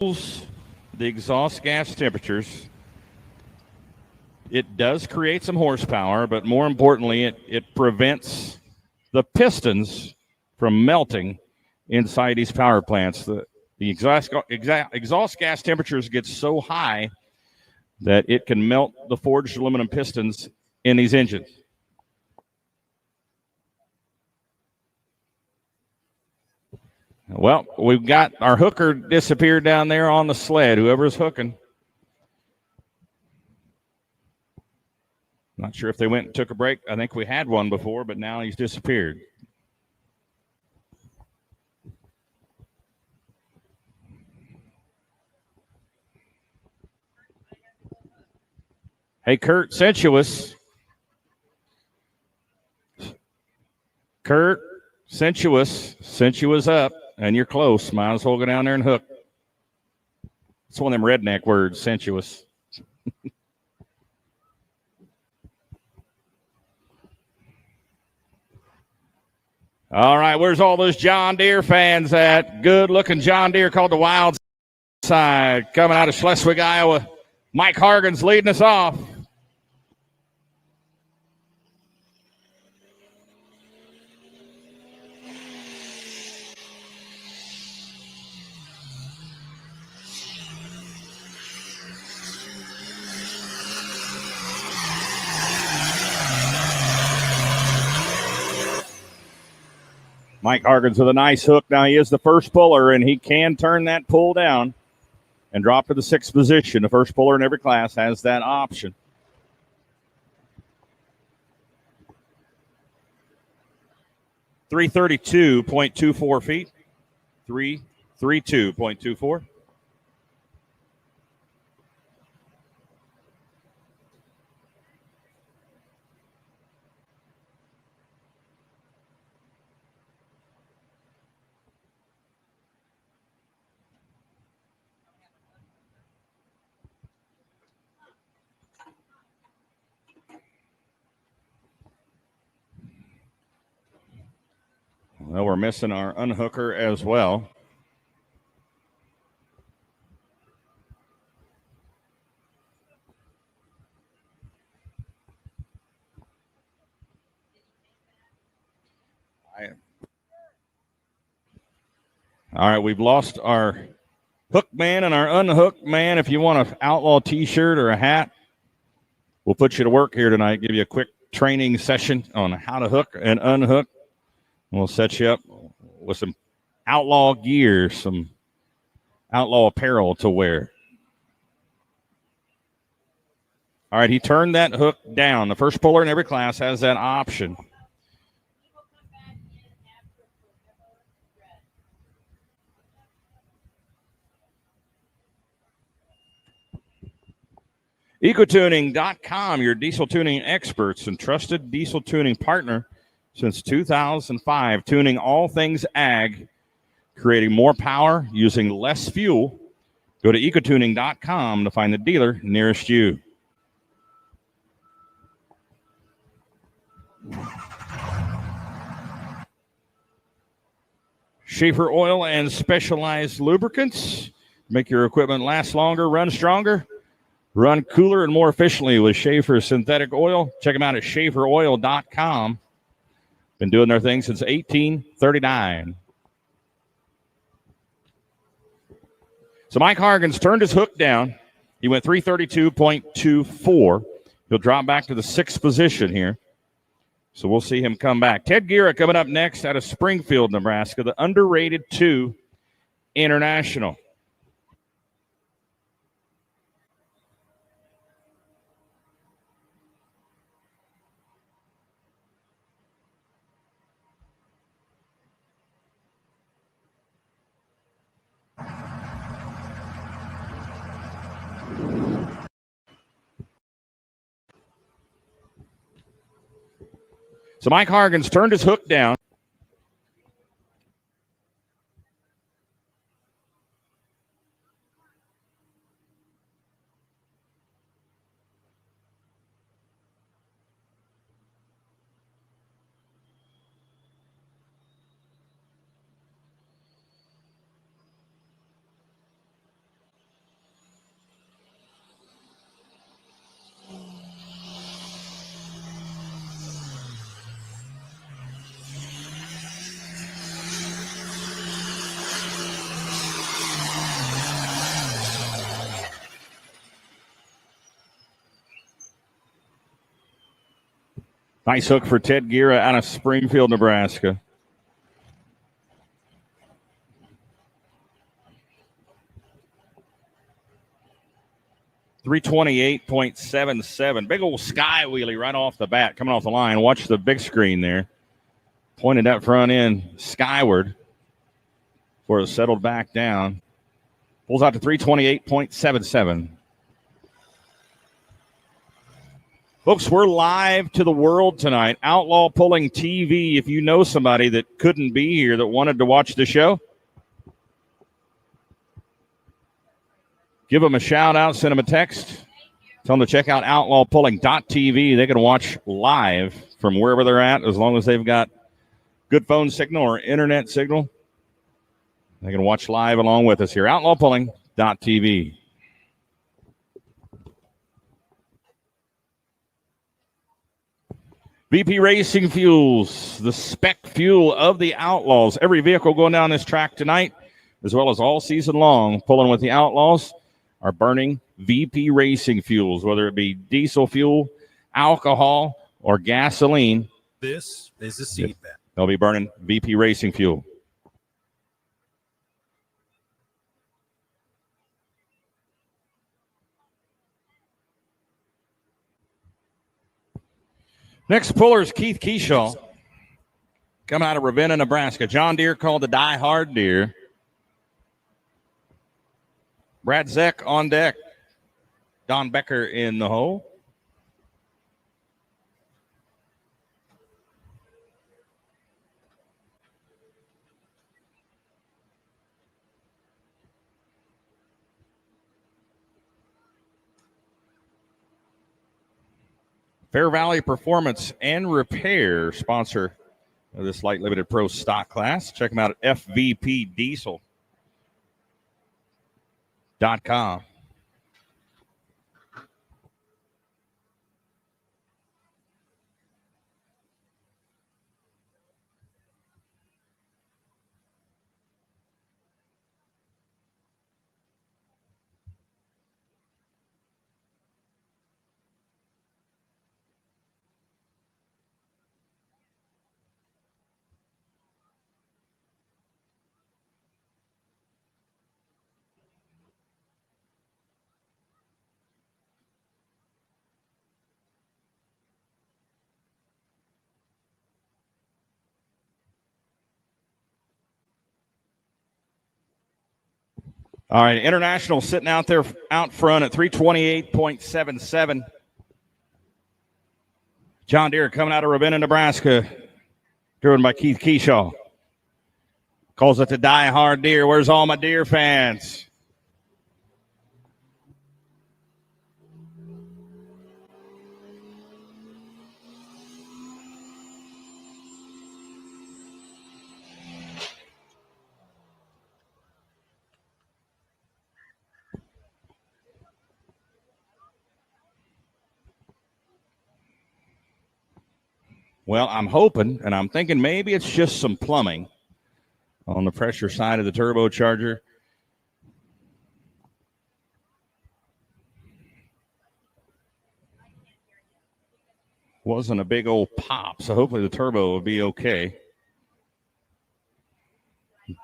the exhaust gas temperatures. It does create some horsepower, but more importantly, it prevents the pistons from melting inside these power plants. The exhaust gas temperatures get so high that it can melt the forged aluminum pistons in these engines. Well, we've got our hooker disappeared down there on the sled, whoever's hooking. Not sure if they went and took a break. I think we had one before, but now he's disappeared. Hey, Kurt, Sensuous. Kurt, Sensuous up, and you're close. Might as well go down there and hook. It's one of them redneck words, sensuous. All right, where's all those John Deere fans at? Good-looking John Deere called the Wild Side, coming out of Schleswig, Iowa. Mike Hargan's leading us off. Mike Hargan's with a nice hook. Now he is the first puller, and he can turn that pull down and drop to the 6th position. The first puller in every class has that option. .332.24 feet. 332.24. Well, we're missing our unhooker as well. All right, we've lost our hook man and our unhooked man. If you want an Outlaw t-shirt or a hat, we'll put you to work here tonight, give you a quick training session on how to hook and unhook. We'll set you up with some Outlaw gear, some Outlaw apparel to wear. All right, he turned that hook down. The first puller in every class has that option. EcoTuning.com, your diesel tuning experts and trusted diesel tuning partner since 2005, tuning all things ag, creating more power using less fuel. Go to EcoTuning.com to find the dealer nearest you. Schaefer Oil and Specialized Lubricants make your equipment last longer, run stronger, run cooler, and more efficiently with Schaefer Synthetic Oil. Check them out at SchaeferOil.com. Been doing their thing since 1839. So Mike Hargan's turned his hook down. He went 332.24. He'll drop back to the 6th position here. So we'll see him come back. Ted Guerra coming up next out of Springfield, Nebraska, the underrated 2 international. So Mike Hargan's turned his hook down. Nice hook for Ted Guerra out of Springfield, Nebraska. .328.77. Big old sky wheelie right off the bat, coming off the line. Watch the big screen there. Pointed that front end skyward before it settled back down. Pulls out to 328.77. Folks, we're live to the world tonight. Outlaw Pulling TV. If you know somebody that couldn't be here that wanted to watch the show, give them a shout out, send them a text. Tell them to check out outlawpulling.tv. They can watch live from wherever they're at as long as they've got good phone signal or internet signal. They can watch live along with us here. Outlawpulling.tv. VP Racing Fuels, the spec fuel of the Outlaws. Every vehicle going down this track tonight, as well as all season long, pulling with the Outlaws, are burning VP Racing Fuels, whether it be diesel fuel, alcohol, or gasoline. This is a seat bet. They'll be burning VP Racing Fuel. Next puller is Keith Keyshaw, coming out of Ravenna, Nebraska. John Deere called the Die Hard Deere. Brad Zeck on deck. Don Becker in the hole. Fair Valley Performance and Repair, sponsor of this light limited pro stock class. Check them out at fvpdiesel.com. All right, International sitting out there out front at 328.77. John Deere coming out of Ravenna, Nebraska, driven by Keith Keyshaw. Calls it the Die Hard Deere. Where's all my Deere fans? Well, I'm hoping, and I'm thinking maybe it's just some plumbing on the pressure side of the turbocharger. Wasn't a big old pop, so hopefully the turbo will be okay.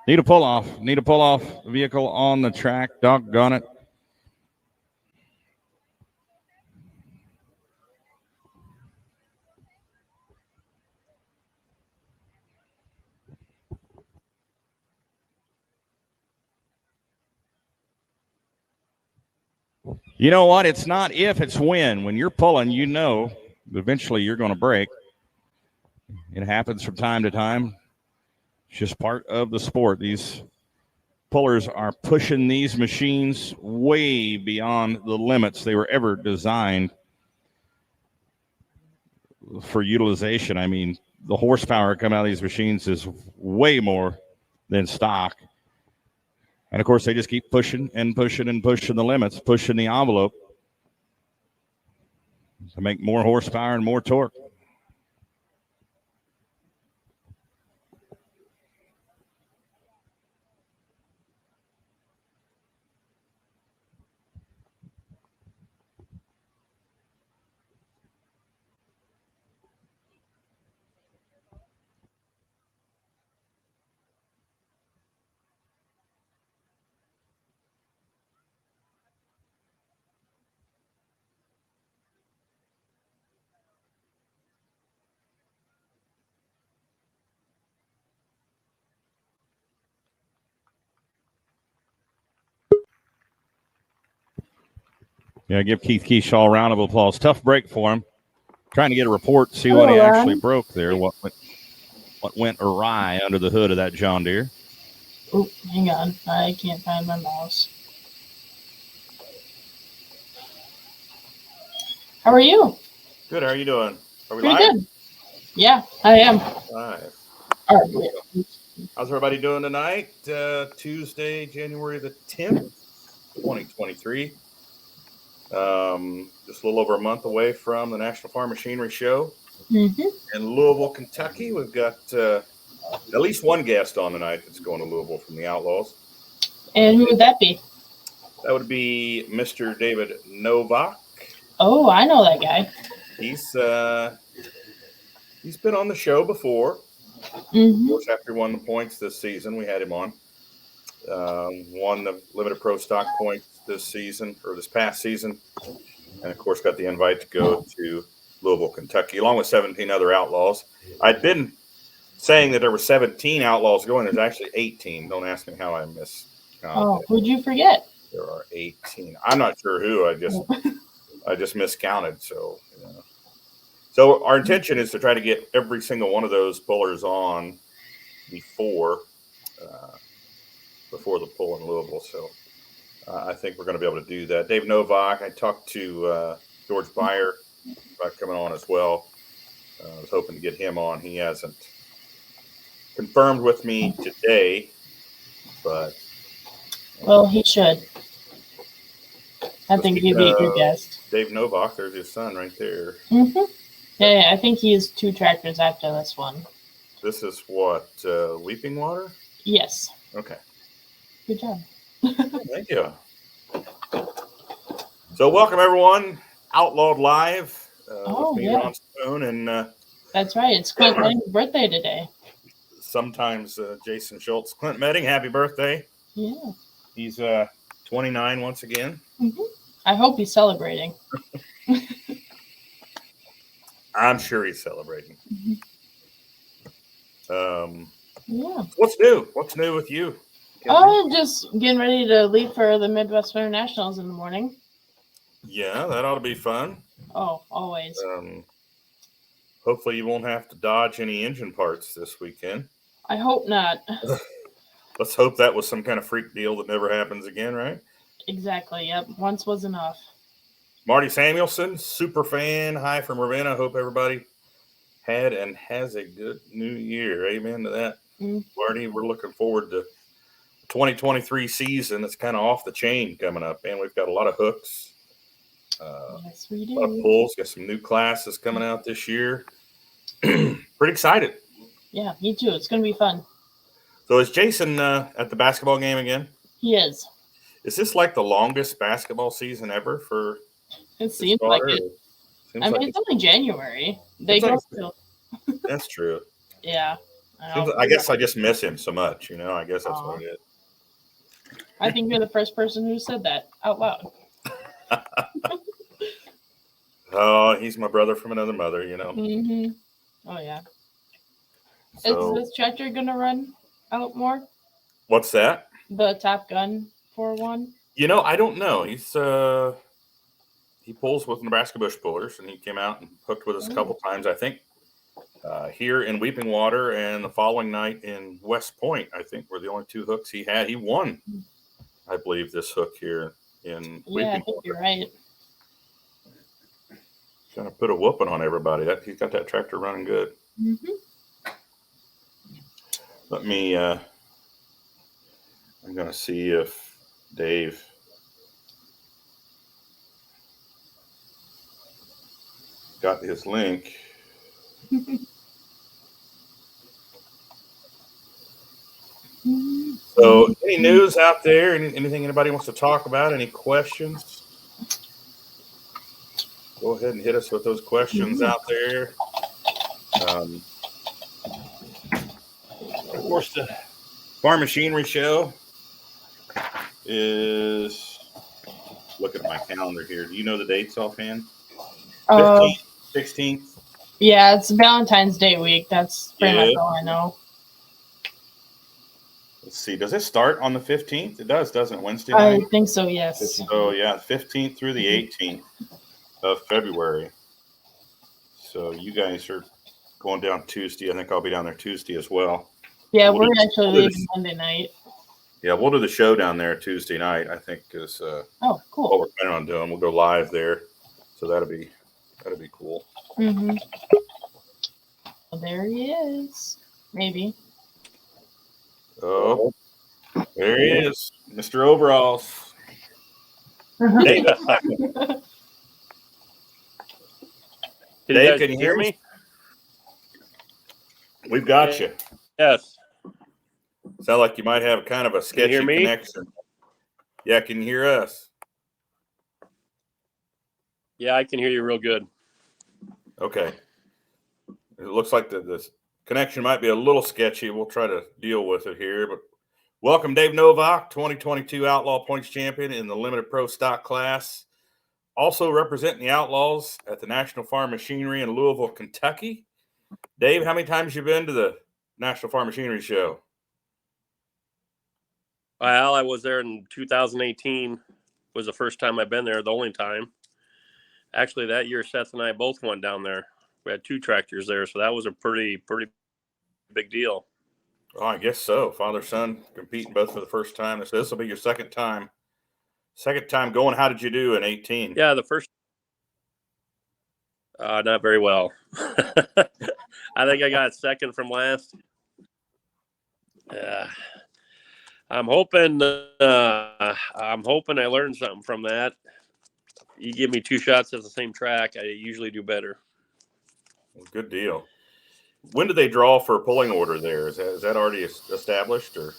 Need a pull-off vehicle on the track. Doggone it. You know what? It's not if, it's when. When you're pulling, you know eventually you're going to break. It happens from time to time. It's just part of the sport. These pullers are pushing these machines way beyond the limits they were ever designed for utilization. I mean, the horsepower coming out of these machines is way more than stock. And, of course, they just keep pushing and pushing and pushing the limits, pushing the envelope to make more horsepower and more torque. Yeah, give Keith Keyshaw a round of applause. Tough break for him. Trying to get a report, see what he actually broke there. What went awry under the hood of that John Deere? Oh, hang on. I can't find my mouse. How are you? Good. How are you doing? Are we Pretty live? good. Yeah, I am. Live. All right. How's everybody doing tonight? Tuesday, January the 10th, 2023. Just a little over a month away from the National Farm Machinery Show in Louisville, Kentucky. We've got at least one guest on tonight that's going to Louisville from the Outlaws. And who would that be? That would be Mr. David Novak. Oh, I know that guy. He's been on the show before. Of course, after he won the points this season, we had him on. Won the limited pro stock points this past season, and of course got the invite to go to Louisville, Kentucky, along with 17 other Outlaws. I'd been saying that there were 17 Outlaws going. There's actually 18. Don't ask me how I missed. Who'd you forget? There are 18. I'm not sure who. I just miscounted. So, so our intention is to try to get every single one of those pullers on before the pull in Louisville. So I think we're going to be able to do that. Dave Novak, I talked to George Beyer about coming on as well. I was hoping to get him on. He hasn't confirmed with me today, but well, he should. I think he'd be a good guest. Dave Novak, there's his son right there. Yeah, I think he has 2 tractors after this one. This is what, Weeping Water? Yes. Okay. Good job. Thank you. So welcome, everyone. Outlawed Live. With me, Ron Spoon, and that's right. It's Clint Medding's birthday today. Sometimes Jason Schultz. Clint Medding, happy birthday. Yeah. He's 29 once again. I hope he's celebrating. I'm sure he's celebrating. Yeah. What's new? What's new with you? Oh, just getting ready to leave for the Midwest Winter Nationals in the morning. Yeah, that ought to be fun. Oh, always. Hopefully you won't have to dodge any engine parts this weekend. I hope not. Let's hope that was some kind of freak deal that never happens again, right? Exactly. Yep. Once was enough. Marty Samuelson, super fan. Hi from Ravenna. Hope everybody had and has a good new year. Amen to that. Marty, we're looking forward to the 2023 season. It's kind of off the chain coming up, and we've got a lot of hooks. Yes, we do. A lot of pulls. Got some new classes coming out this year. Pretty excited. Yeah, me too. It's going to be fun. So is Jason at the basketball game again? He is. Is this like the longest basketball season ever for? It seems like it. It's only January. They go still. That's true. Yeah. I guess I just miss him so much. I guess that's what it is. I think you're the first person who said that out loud. Oh, he's my brother from another mother, Oh, yeah. So, is this tractor going to run out more? What's that? The Top Gun 4-1? I don't know. He pulls with Nebraska bush pullers, and he came out and hooked with us a couple times, I think. Here in Weeping Water and the following night in West Point, I think, were the only 2 hooks he had. He won, I believe, this hook here in Weeping Water. I think you're right. Trying to put a whooping on everybody. He's got that tractor running good. Let me, I'm going to see if Dave got his link. So, any news out there? Anything anybody wants to talk about? Any questions? Go ahead and hit us with those questions out there. Of course, the Farm Machinery Show is, looking at my calendar here. Do you know the dates offhand? 15th, 16th? Yeah, it's Valentine's Day week. That's pretty much all I know. Let's let's see. Does it start on the 15th? It does, doesn't it? Wednesday I night? think so, yes. So, yeah, 15th through the 18th of February. So you guys are going down Tuesday. I think I'll be down there Tuesday as well. Yeah, We'll we're do- actually we'll do leaving Monday night. Yeah, we'll do the show down there Tuesday night, I think, is Oh, what cool. we're planning on doing. We'll go live there. So that'll be cool. Mm-hmm. Well, there he is. Maybe. Oh, there he is, Mr. Overalls. Dave, Dave, can you hear me? We've got you. Yes. Sound like you might have kind of a sketchy hear me? connection. Yeah, can you hear us? Yeah, I can hear you real good. Okay. It looks like the connection might be a little sketchy. We'll try to deal with it here. But welcome, Dave Novak, 2022 Outlaw Points Champion in the Limited Pro Stock class. Also representing the Outlaws at the National Farm Machinery in Louisville, Kentucky. Dave, how many times you been to the National Farm Machinery Show? Well, I was there in 2018. Was the first time I've been there, the only time. Actually, that year, Seth and I both went down there. We had 2 tractors there, so that was a pretty big deal. Oh, I guess so. Father, son competing both for the first time. So this will be your second time. Second time going. How did you do in 18? Yeah, the first. Not very well. I think I got second from last. I'm hoping I learned something from that. You give me 2 shots at the same track, I usually do better. Well, good deal. When do they draw for a pulling order there? Is that already established, or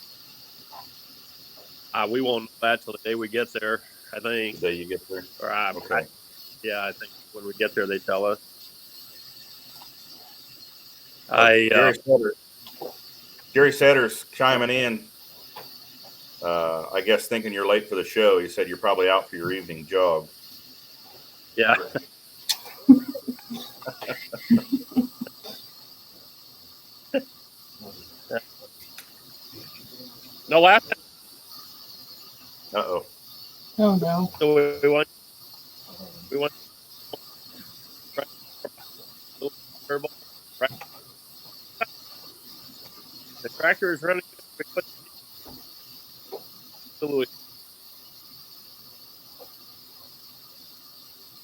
We won't know that till the day we get there, I think. the day you get there? Or Okay. I think when we get there, they tell us. Jerry Setter's chiming in. I guess thinking you're late for the show. He said you're probably out for your evening jog. Yeah. No, last time. Uh-oh. Oh, no. So we went turbo. The tractor is running.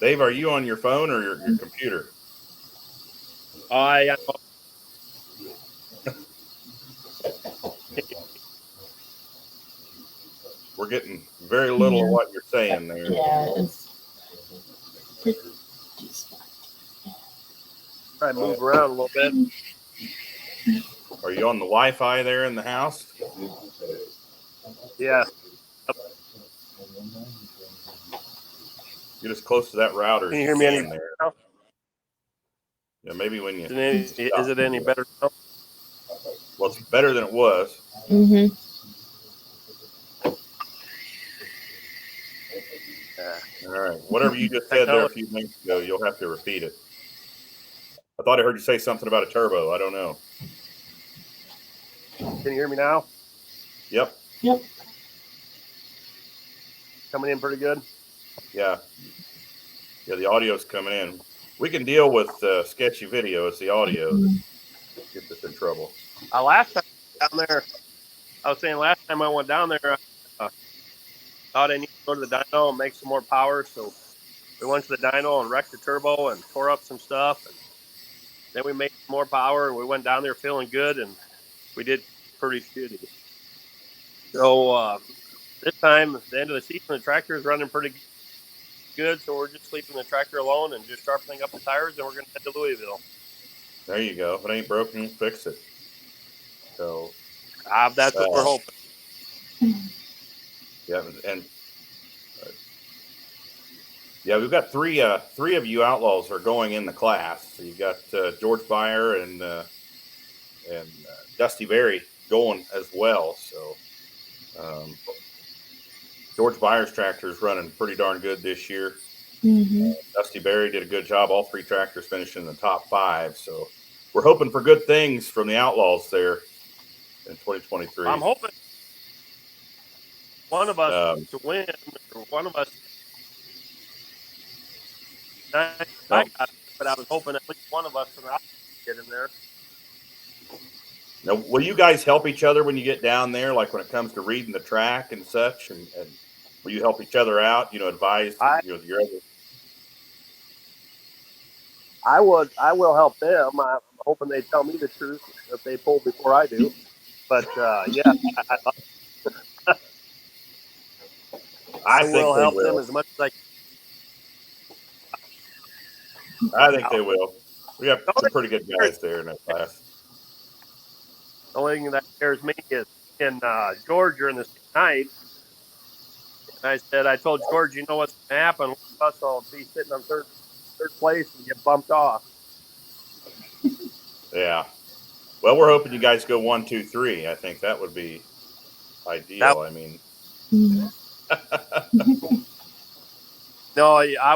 Dave, are you on your phone or your computer? We're getting very little of what you're saying there. Yeah, it's pretty Try to move around a little bit. Are you on the Wi-Fi there in the house? Yeah. You're just close to that router. Can you hear me any there? now? Yeah, maybe when you. Is it any better now? Well, it's better than it was. Mm-hmm. All right. Whatever you just said there a few minutes ago, you'll have to repeat it. I thought I heard you say something about a turbo. I don't know. Can you hear me now? Yep. Coming in pretty good? Yeah. Yeah, the audio's coming in. We can deal with sketchy video. It's the audio that gets us in trouble. Last time down there, I was saying last time I went down there, thought I needed to go to the dyno and make some more power. So we went to the dyno and wrecked the turbo and tore up some stuff. And then we made more power and we went down there feeling good and we did pretty shitty. So this time, at the end of the season, the tractor is running pretty good. So we're just leaving the tractor alone and just sharpening up the tires and we're going to head to Louisville. There you go. If it ain't broken, fix it. So that's what we're hoping. Yeah, and yeah, we've got three of you Outlaws are going in the class. So you've got George Byer and Dusty Berry going as well. So George Byer's tractor is running pretty darn good this year. Mm-hmm. Dusty Berry did a good job. All 3 tractors finishing in the top 5. So we're hoping for good things from the Outlaws there in 2023. I'm hoping one of us to win, or one of us. I got it, but I was hoping at least one of us from the outside get in there. Now, will you guys help each other when you get down there, like when it comes to reading the track and such? And will you help each other out? Advise your other. I will help them. I'm hoping they tell me the truth if they pull before I do. But yeah, I will help them as much as I think they will. We have some pretty good guys there in that class. The only thing that scares me is in George during the night. And I told George, you know what's going to happen? Us will be sitting on third place and get bumped off. Yeah. Well, we're hoping you guys go 1, 2, 3. I think that would be ideal. No, I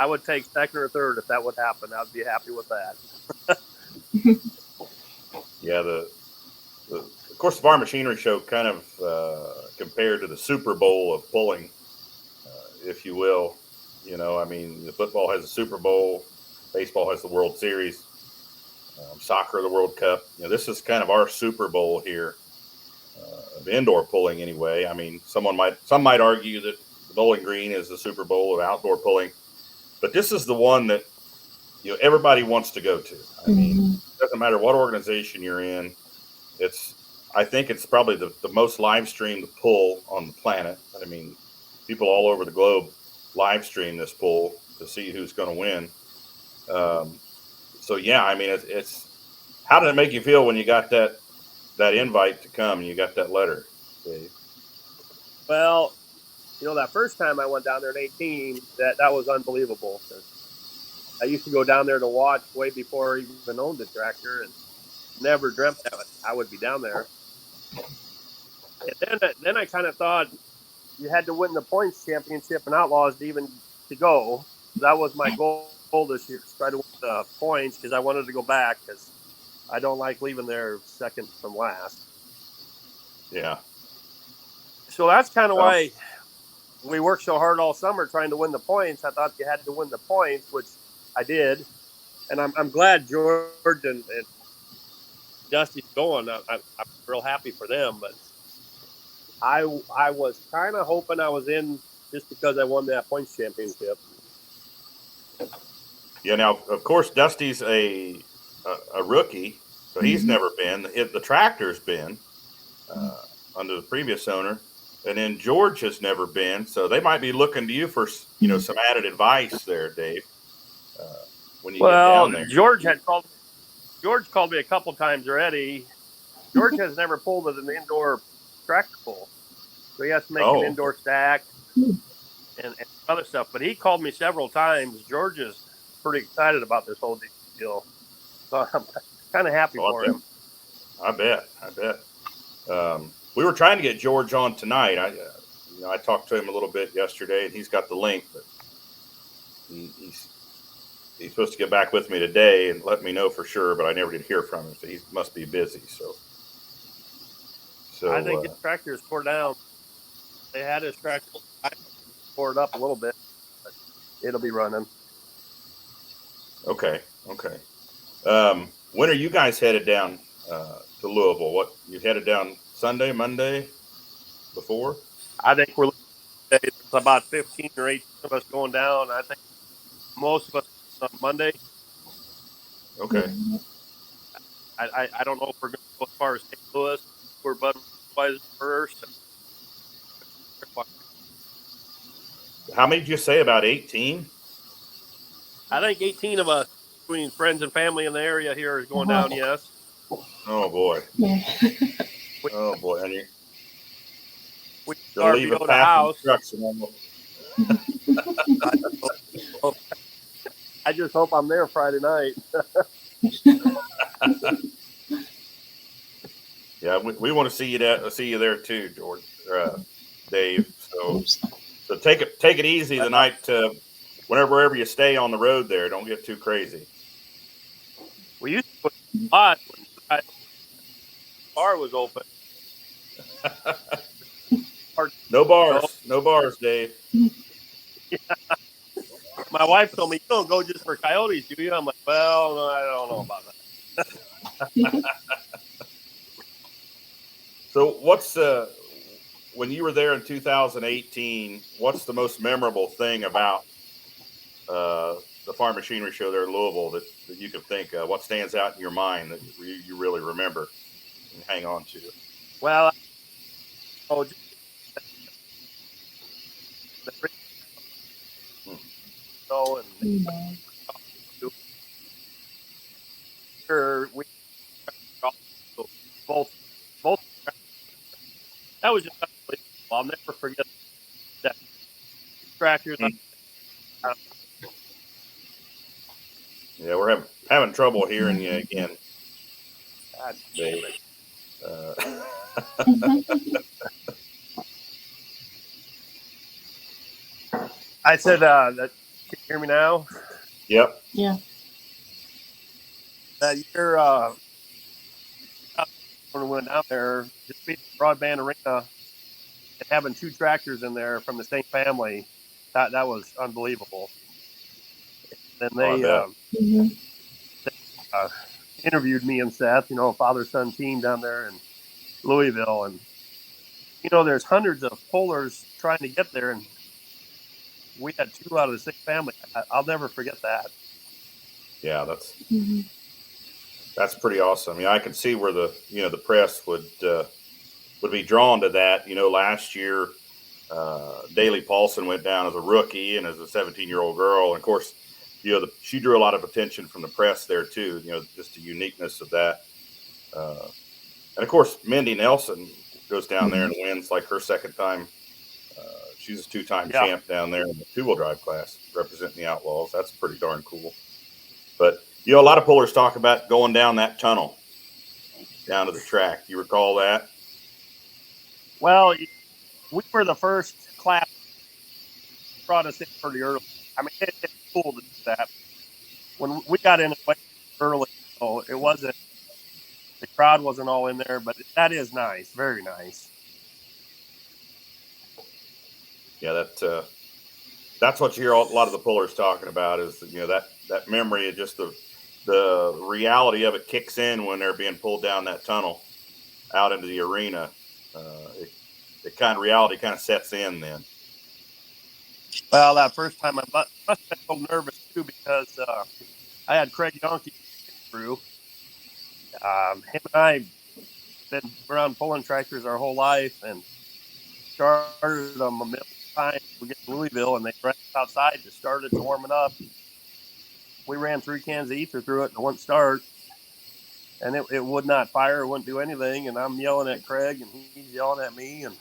would take second or third if that would happen. I'd be happy with that. Yeah, of course, the Farm Machinery Show kind of compared to the Super Bowl of pulling, if you will. The football has a Super Bowl, baseball has the World Series, soccer the World Cup. This is kind of our Super Bowl here of indoor pulling, anyway. Some might argue that the Bowling Green is the Super Bowl of outdoor pulling, but this is the one that everybody wants to go to. It doesn't matter what organization you're in. I think it's probably the most live streamed pull on the planet. People all over the globe live stream this pull to see who's going to win. So yeah, it's how did it make you feel when you got that invite to come and you got that letter, Dave? Well, that first time I went down there in 18, that was unbelievable. I used to go down there to watch way before I even owned the tractor, and never dreamt that I would be down there. And then I kind of thought you had to win the points championship in Outlaws to go. That was my goal this year, to try to win the points, because I wanted to go back, because I don't like leaving there second from last. Yeah. So that's kind of why we worked so hard all summer trying to win the points. I thought you had to win the points, which I did. And I'm glad George and Dusty's going. I'm real happy for them. But I was kind of hoping I was in just because I won that points championship. Yeah. Now, of course, Dusty's a rookie, so he's never been. The tractor's been under the previous owner. And then George has never been, so they might be looking to you for some added advice there, Dave. When you get down there, George called me a couple times already. George has never pulled an indoor tractor pull, so he has to make an indoor stack and other stuff. But he called me several times. George is pretty excited about this whole deal, so I'm kind of happy for him. I bet. We were trying to get George on tonight. I talked to him a little bit yesterday, and he's got the link, but he's supposed to get back with me today and let me know for sure, but I never did hear from him, so he must be busy. So I think his tractor is tore down. They had his tractor tore it up a little bit, but it'll be running. Okay. When are you guys headed down to Louisville? What, you headed down Sunday, Monday, before? I think there's about 15 or 18 of us going down. I think most of us on Monday. Okay. I don't know if we're going to go as far as St. Louis. We're Budweiser first. How many did you say? About 18? I think 18 of us, between friends and family in the area here, is going down, yes. Oh, boy. Yeah. Oh, boy. And We you'll leave a path instruction on I just hope I'm there Friday night. Yeah, we want to see you there too, George, Dave. So take it easy the night. Wherever you stay on the road there, don't get too crazy. We used to put a lot when the bar was open. No bars. No bars, Dave. My wife told me, "You don't go just for coyotes, do you?" I'm like, "Well, no, I don't know about that." So what's when you were there in 2018, what's the most memorable thing about the farm machinery show there in Louisville that you could think of? What stands out in your mind that you really remember and hang on to? Well, oh, just the show and Mhm. we both both that was just unbelievable. I'll never forget that tractors. Yeah, we're having trouble hearing you again, God, Dave. Uh, I said that. Can you hear me now? yep. Yeah. That year, when we went down there, just being broadband arena and having two tractors in there from the same family, that was unbelievable. Then Oh, I they bet. Hmm. uh, interviewed me and Seth, father son team down there in Louisville, and there's hundreds of pullers trying to get there, and we had two out of the six family. I'll never forget that. Yeah, Hmm. that's pretty awesome. Yeah, I can see where the press would be drawn to that. Last year, Daley Paulson went down as a rookie and as a 17-year-old girl, and of course, she drew a lot of attention from the press there too. Just the uniqueness of that, and of course, Mindy Nelson goes down there and wins like her second time. She's a two-time Yeah. champ down there in the two-wheel drive class, representing the Outlaws. That's pretty darn cool. But a lot of pullers talk about going down that tunnel down to the track. You recall that? Well, we were the first class brought us in pretty early. I mean, it's cool to do that. When we got in way early, so it wasn't the crowd wasn't all in there, but that is nice, very nice. Yeah, that's what you hear a lot of the pullers talking about is that memory of just the reality of it kicks in when they're being pulled down that tunnel out into the arena. Reality kind of sets in then. Well, that first time I must have been a little nervous too because I had Craig Yonke through. Him and I been around pulling tractors our whole life and started them a million times. We get to Louisville and they ran outside to start it to warm it up. We ran 3 cans of ether through it and it wouldn't start. And it would not fire, it wouldn't do anything. And I'm yelling at Craig and he's yelling at me. And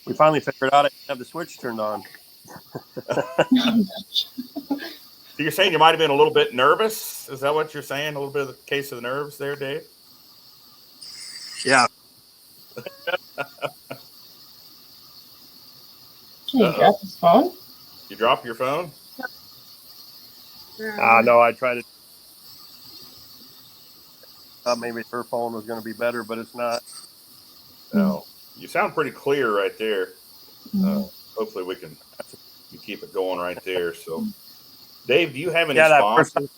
we finally figured out I didn't have the switch turned on. So you're saying you might have been a little bit nervous? Is that what you're saying? A little bit of the case of the nerves there, Dave? Yeah. He dropped his phone? You drop your phone? No, I tried to. Maybe her phone was going to be better, but it's not. No. You sound pretty clear right there. Mhm. Hopefully we can keep it going right there. So, Dave, do you have any Yeah, that sponsors? first.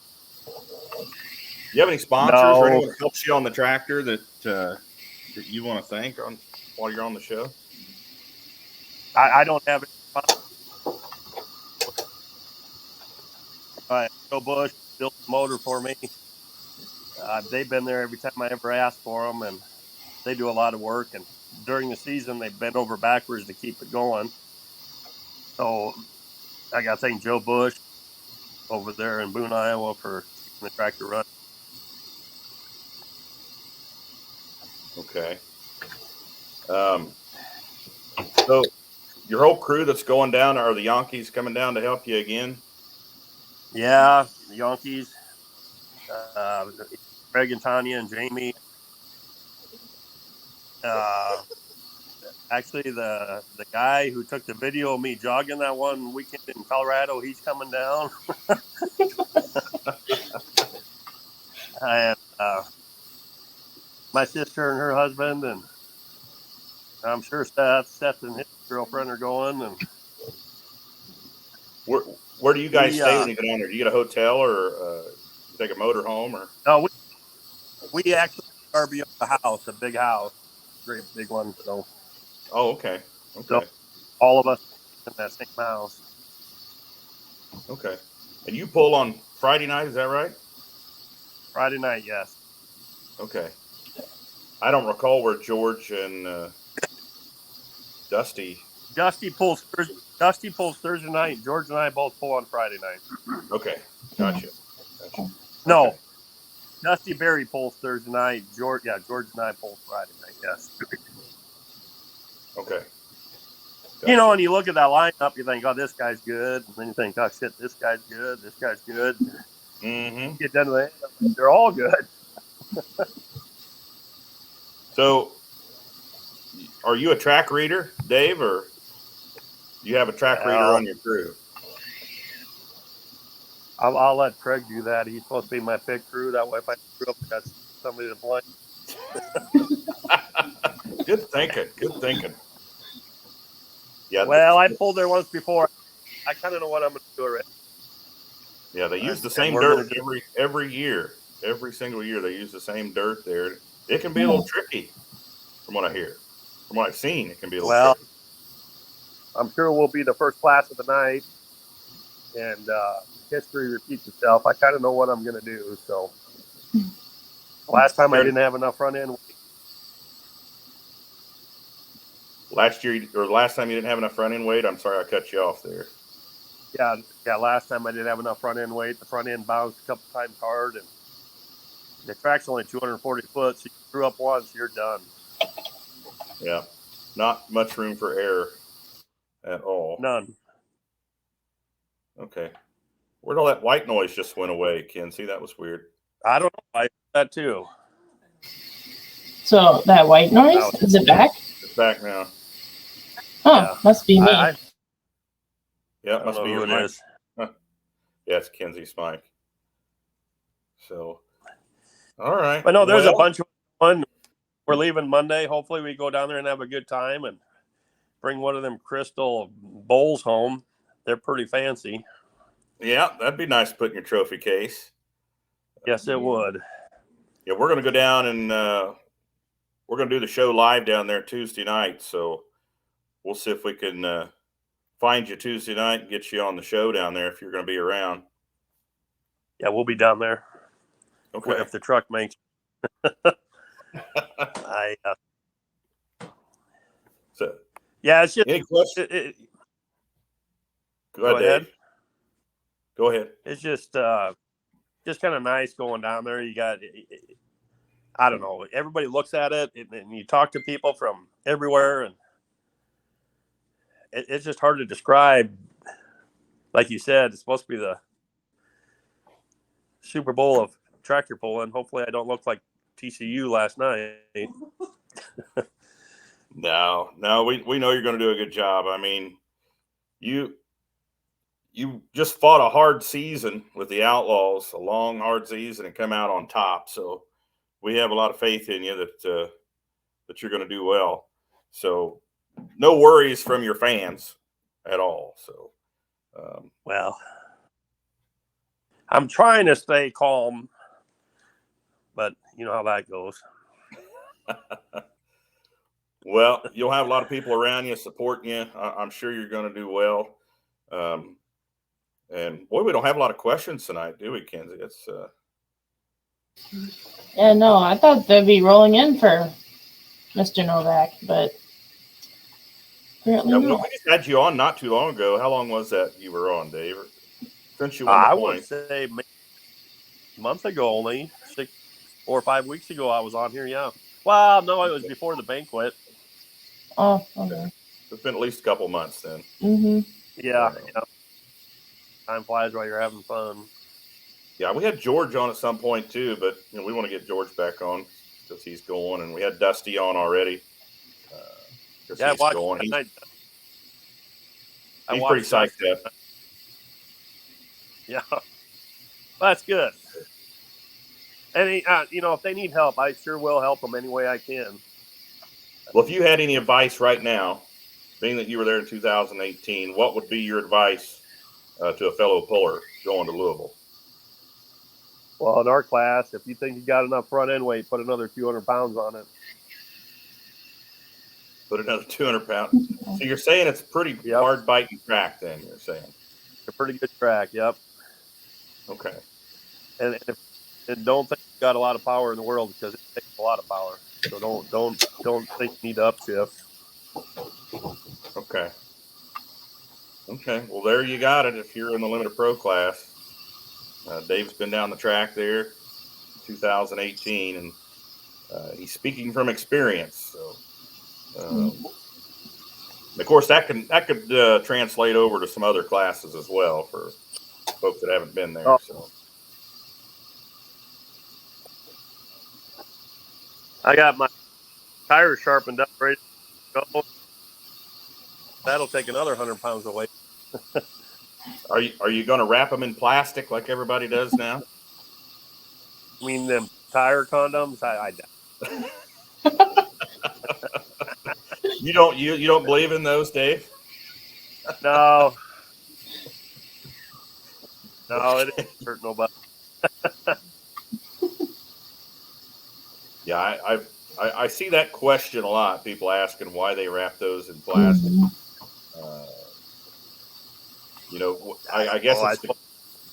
Do you have any sponsors No. or anyone that helps you on the tractor that you want to thank while you're on the show? I don't have it. Joe Bush built the motor for me. They've been there every time I ever asked for them, and they do a lot of work. And during the season, they bent over backwards to keep it going. So I got to thank Joe Bush over there in Boone, Iowa, for keeping the tractor running. Okay. So your whole crew that's going down, are the Yankees coming down to help you again? Yeah, the Yankees, Greg and Tanya and Jamie. Actually, the guy who took the video of me jogging that one weekend in Colorado, he's coming down. And my sister and her husband and I'm sure Seth and his girlfriend are going, and Where do you guys We, stay when you go down there? Do you get a hotel or you take a motor home or? no, we actually RV up a house, a big house, great big one. So Oh, okay. So- Okay. all of us in that same house. Okay. And you pull on Friday night, is that right? Friday night, yes. Okay. I don't recall where George and Dusty. Dusty pulls Thursday night. George and I both pull on Friday night. Okay. Gotcha. No, Okay. Dusty Berry pulls Thursday night. George and I pull Friday night. Yes. Okay. You know, and you look at that lineup, you think, oh, this guy's good. And then you think, oh, shit, this guy's good. This guy's good. Mm-hmm. Get done with it. They're all good. So, are you a track reader, Dave, or do you have a track reader on your crew? I'll let Craig do that. He's supposed to be my pit crew. That way, if I screw up, I got somebody to blame. Good thinking. Good thinking. Yeah. Well, I pulled there once before. I kind of know what I'm going to do already. Yeah, they use the And same we're dirt gonna every year. Every single year they use the same dirt there. It can be a little tricky, from what I hear. From what I've seen, it can be a little tricky. I'm sure we'll be the first class of the night, and history repeats itself. I kind of know what I'm going to do. So last time I didn't have enough front end. Last time you didn't have enough front end weight. I'm sorry I cut you off there. Yeah. Last time I didn't have enough front end weight. The front end bounced a couple times hard, and the track's only 240 foot. So you screw up once, you're done. Yeah, not much room for error at all. None. Okay. Where'd all that white noise just went away, Ken? See, that was weird. I don't know. I heard that too. So that white noise, is it back? It's back now. Oh, must be me. Yeah, it must be your mic. Is. Huh. Yeah, it's Kenzie's mic. So, all right. But no, there's a bunch of fun. We're leaving Monday. Hopefully we go down there and have a good time and bring one of them crystal bowls home. They're pretty fancy. Yeah, that'd be nice to put in your trophy case. Yes, it would. Yeah, we're going to go down and we're going to do the show live down there Tuesday night. So we'll see if we can find you Tuesday night and get you on the show down there if you're going to be around. Yeah, we'll be down there. Okay. If the truck makes So, yeah, it's just any questions? Go ahead. Go ahead. It's just kind of nice going down there. You got, I don't know, everybody looks at it and you talk to people from everywhere, and it's just hard to describe. Like you said, it's supposed to be the Super Bowl of tractor pulling. Hopefully I don't look like TCU last night. No, we know you're going to do a good job. I mean, you just fought a hard season with the Outlaws, a long, hard season, and come out on top. So we have a lot of faith in you that you're going to do well. So no worries from your fans at all. So, well, I'm trying to stay calm, but you know how that goes. Well, you'll have a lot of people around you supporting you. I'm sure you're going to do well. And boy, we don't have a lot of questions tonight, do we, Kenzie? It's Yeah, no, I thought they'd be rolling in for Mr. Novak, but apparently not. We just had you on not too long ago. How long was that you were on, Dave? Since you won the I point? would say maybe a month ago, only 4 or 5 weeks ago, I was on here. Yeah. Well, no, it was before the banquet. Oh, okay. It's been at least a couple months then. Mm-hmm. Yeah. Time flies while you're having fun. Yeah, we had George on at some point too, but we want to get George back on because he's going, and we had Dusty on already. Yeah, he's going. He's pretty psyched up. Yeah, well, that's good. And if they need help, I sure will help them any way I can. Well, if you had any advice right now, being that you were there in 2018, what would be your advice to a fellow puller going to Louisville? Well, in our class, if you think you got enough front end weight, put another 200 pounds on it. Put another 200 pounds. So you're saying it's pretty hard biting track then, you're saying? A pretty good track, yep. Okay. And don't think you got a lot of power in the world, because it takes a lot of power. So don't think you need to upshift. Okay. Okay. Well, there you got it. If you're in the limited pro class, Dave's been down the track there, 2018, and he's speaking from experience. So, of course, that could translate over to some other classes as well for folks that haven't been there. So. I got my tires sharpened up, ready to go. That'll take another 100 pounds away. Are you going to wrap them in plastic like everybody does now? I mean, them tire condoms. I You don't believe in those, Dave? no, it ain't hurt nobody. Yeah, I see that question a lot. People asking why they wrap those in plastic. I guess it's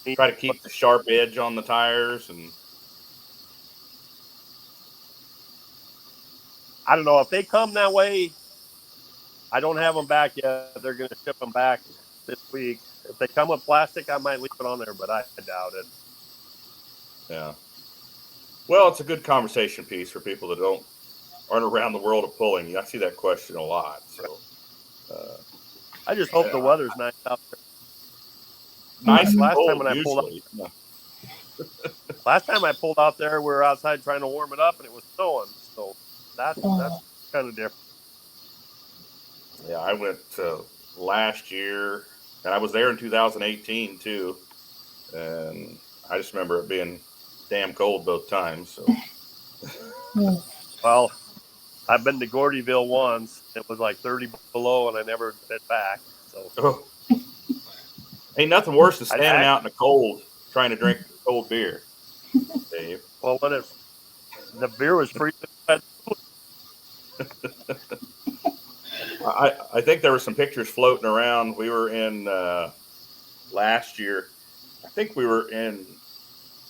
to try to keep the sharp edge on the tires, and I don't know if they come that way. I don't have them back yet. They're going to ship them back this week. If they come with plastic, I might leave it on there, but I doubt it. Yeah. Well, it's a good conversation piece for people that aren't around the world of pulling. I see that question a lot. So I just hope the weather's nice out there. Nice and last cold, time when I pulled usually. Last time I pulled out there, we were outside trying to warm it up, and it was snowing. So that's kind of different. Yeah, I went last year, and I was there in 2018 too, and I just remember it being damn cold both times. So, well, I've been to Gordyville once. It was like 30 below, and I never been back. So, ain't nothing worse than standing out in the cold trying to drink cold beer, Dave. Well, when the beer was freezing. I think there were some pictures floating around. We were in last year. I think we were in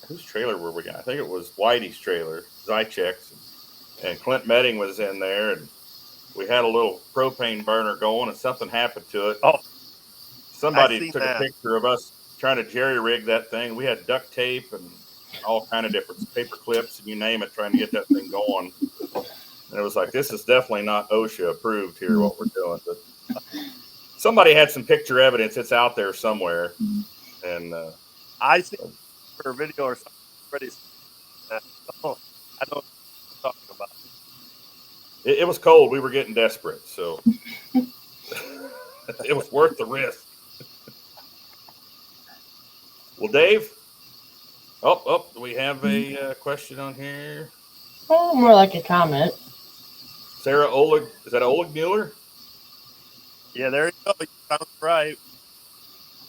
whose trailer were we in? I think it was Whitey's trailer, Zychek's, and Clint Medding was in there, and we had a little propane burner going, and something happened to it. Oh, somebody took a picture of us trying to jerry rig that thing. We had duct tape and all kind of different paper clips and you name it, trying to get that thing going. And it was like, this is definitely not OSHA approved here, what we're doing. But somebody had some picture evidence. It's out there somewhere. And I see a video or something. I don't know what you're talking about. It was cold. We were getting desperate. So it was worth the risk. Well, Dave. Oh, we have a question on here. Oh, more like a comment. Sarah Oleg, is that Oleg Mueller? Yeah, there you go. You sound right.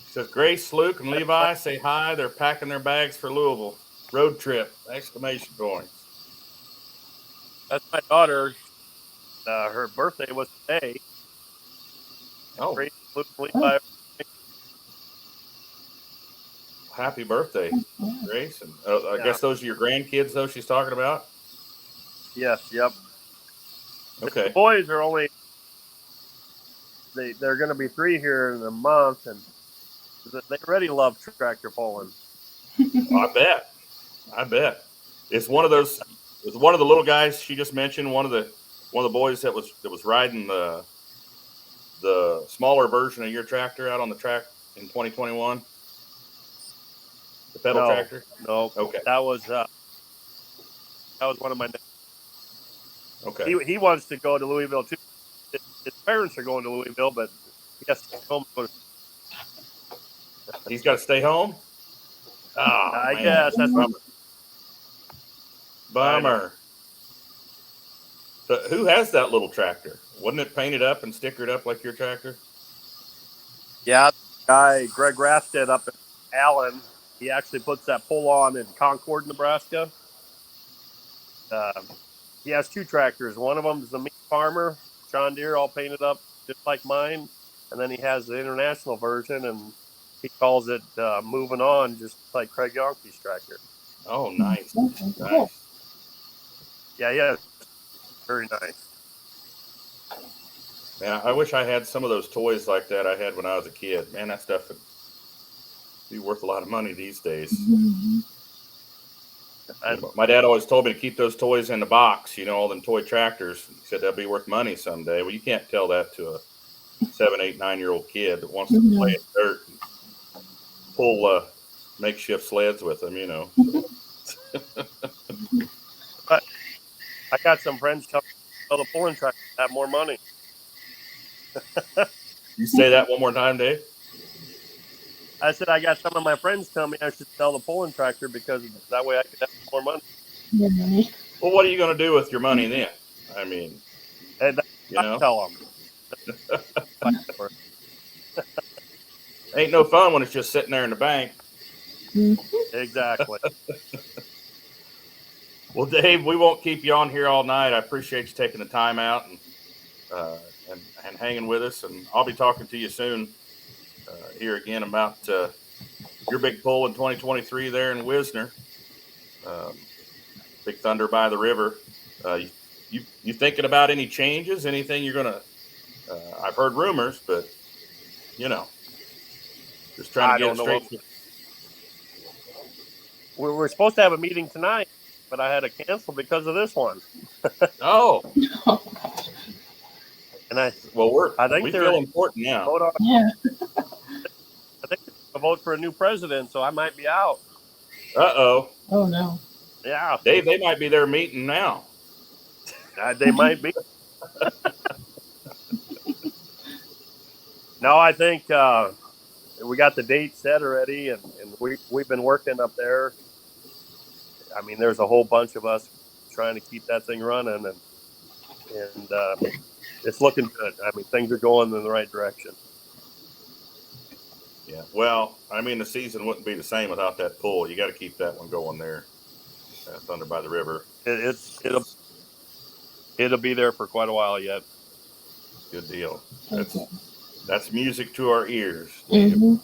She says, Grace, Luke, and Levi say hi. They're packing their bags for Louisville. Road trip! Exclamation points. That's my daughter. Her birthday was today. Oh. Grace, Luke, Levi. Happy birthday, Grace. And I guess those are your grandkids, though, she's talking about? Yes, yep. Okay. The boys are only, they're going to be 3 here in a month, and they already love tractor pulling. I bet. It's one of the little guys she just mentioned, one of the boys that was riding the smaller version of your tractor out on the track in 2021. The pedal tractor? No. Okay. That was one of my. Okay. He wants to go to Louisville too. His parents are going to Louisville, but he has to stay home. He's got to stay home? Oh, I man. guess that's Bummer. So who has that little tractor? Wasn't it painted up and stickered up like your tractor? Yeah, guy Greg Rasted up in Allen. He actually puts that pull on in Concord, Nebraska. He has two tractors. One of them is the meat farmer, John Deere, all painted up just like mine, and then he has the international version, and he calls it "Moving On," just like Craig Yonke's tractor. Oh, nice. Okay, cool. Nice. Yeah, very nice. Man, I wish I had some of those toys like that I had when I was a kid. Man, that stuff would be worth a lot of money these days. Mhm. My dad always told me to keep those toys in the box, all them toy tractors. He said they'll be worth money someday. Well, you can't tell that to a 7, 8, 9-year-old kid that wants to play in dirt and pull makeshift sleds with them, But I got some friends telling me the pulling tractor have more money. You say that one more time, Dave? I said I got some of my friends telling me I should sell the pulling tractor because that way I could have more money. Mhm. Well, what are you going to do with your money then? I mean, And I tell them. ain't no fun when it's just sitting there in the bank. Exactly. Well, Dave, we won't keep you on here all night. I appreciate you taking the time out and hanging with us. And I'll be talking to you soon here again about your big pull in 2023 there in Wisner. Big Thunder by the river. You thinking about any changes? Anything you're gonna? I've heard rumors, but just trying to get it straight. We were supposed to have a meeting tonight, but I had to cancel because of this one. Oh, And I think we they're feel important now. vote on, Yeah. I think they're gonna vote for a new president, so I might be out. Oh, No. Yeah, Dave, they might be there meeting now. they might be. No, I think we got the date set already, and we've been working up there. I mean, there's a whole bunch of us trying to keep that thing running, and it's looking good. I mean, things are going in the right direction. Yeah. Well, I mean, the season wouldn't be the same without that pull. You got to keep that one going there. Thunder by the river. It'll be there for quite a while yet. Good deal. Okay. That's music to our ears. Mm-hmm.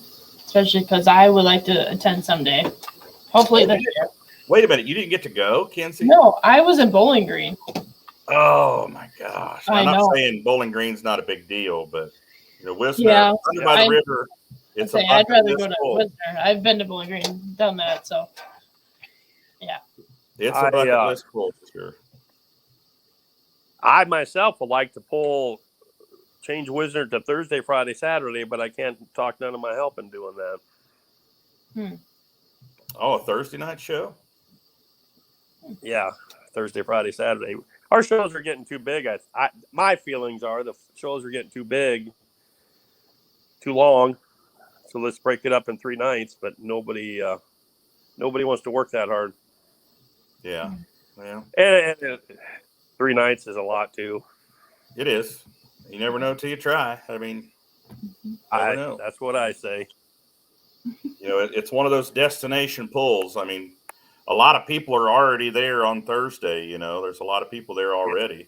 Especially because I would like to attend someday. Hopefully this year. Wait a minute. You didn't get to go, Kenzie? No, I was in Bowling Green. Oh my gosh! I I'm not know. saying Bowling Green's not a big deal, but Wisner, Yeah. Thunder by the river. It's I'd rather go to Wisner. I've been to Bowling Green, done that, so yeah. It's a bucket list pull for sure. I myself would like to change Wisner to Thursday, Friday, Saturday, but I can't talk none of my help in doing that. Oh, a Thursday night show? Yeah, Thursday, Friday, Saturday. Our shows are getting too big. My feelings are the shows are getting too big, too long. So let's break it up in 3 nights. But nobody wants to work that hard. Yeah. And 3 nights is a lot too. It is. You never know till you try. I mean, never know. That's what I say. It's one of those destination pulls. I mean, a lot of people are already there on Thursday. There's a lot of people there already.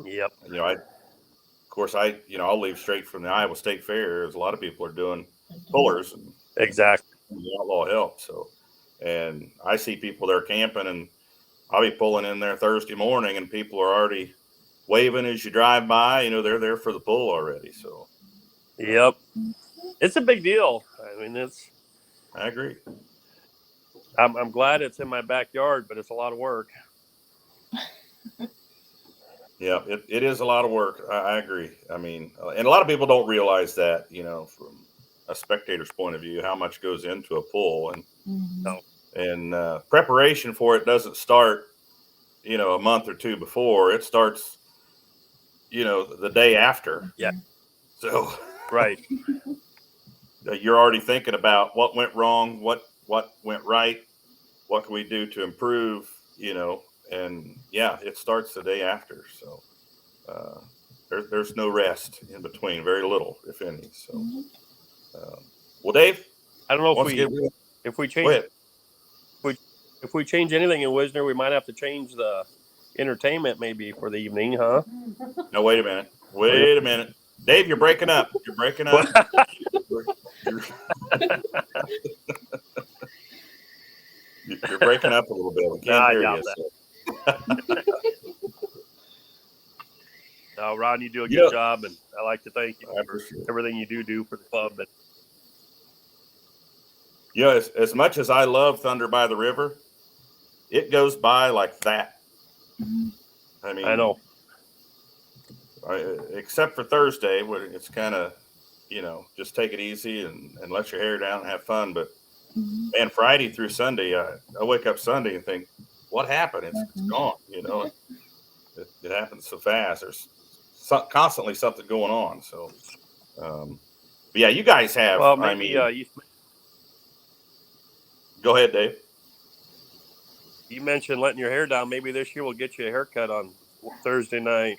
Yep. I'll leave straight from the Iowa State Fair. There's a lot of people are doing pullers. Exactly. The Outlaw help. So, and I see people there camping, and I'll be pulling in there Thursday morning, and people are already waving as you drive by. They're there for the pull already. So, yep, it's a big deal. I mean, I agree. I'm glad it's in my backyard, but it's a lot of work. Yeah, it is a lot of work. I agree. I mean, and a lot of people don't realize that, from a spectator's point of view, how much goes into a pull, and preparation for it doesn't start, a month or two before. It starts, the day after. Yeah. So, right. You're already thinking about what went wrong, what went right, what can we do to improve, and yeah, it starts the day after. So there's no rest in between, very little, if any. So, well, Dave, I don't know once again, if we go change ahead. if we change anything in Wisner, we might have to change the entertainment maybe for the evening, huh? No, wait a minute. Wait a minute. Dave, you're breaking up. You're breaking up. You're breaking up a little bit. We can't I hear doubt you. that. So. No, Ron, you do a You good know- job, and I like to thank you I for appreciate it. everything you do for the club. And You know, as much as I love Thunder by the River, it goes by like that. I mean, I know. Except for Thursday, where it's kind of, just take it easy and let your hair down and have fun. But man, Friday through Sunday, I wake up Sunday and think, what happened? It's gone. It happens so fast. There's constantly something going on. So, but yeah, you guys have. Well, maybe Go ahead, Dave. you mentioned letting your hair down. Maybe this year we'll get you a haircut on Thursday night.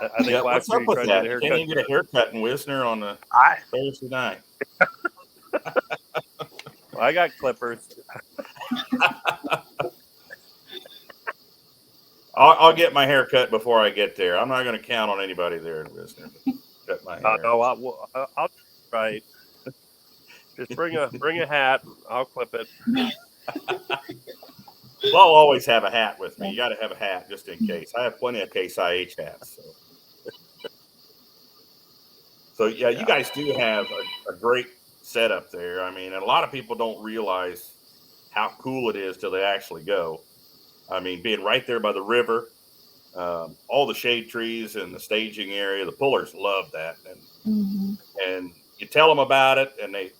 I think What's last year up you with tried that? to get a You haircut. can't even get a haircut in Wisner on a Thursday night. Well, I got clippers. I'll get my hair cut before I get there. I'm not going to count on anybody there in Wisner to cut my hair. No, I'll right. Just bring a hat. I'll clip it. Well, I'll always have a hat with me. You got to have a hat just in case. I have plenty of Case IH hats. So yeah, you guys do have a great setup there. I mean, and a lot of people don't realize how cool it is till they actually go. I mean, being right there by the river, all the shade trees and the staging area, the pullers love that, and you tell them about it, and they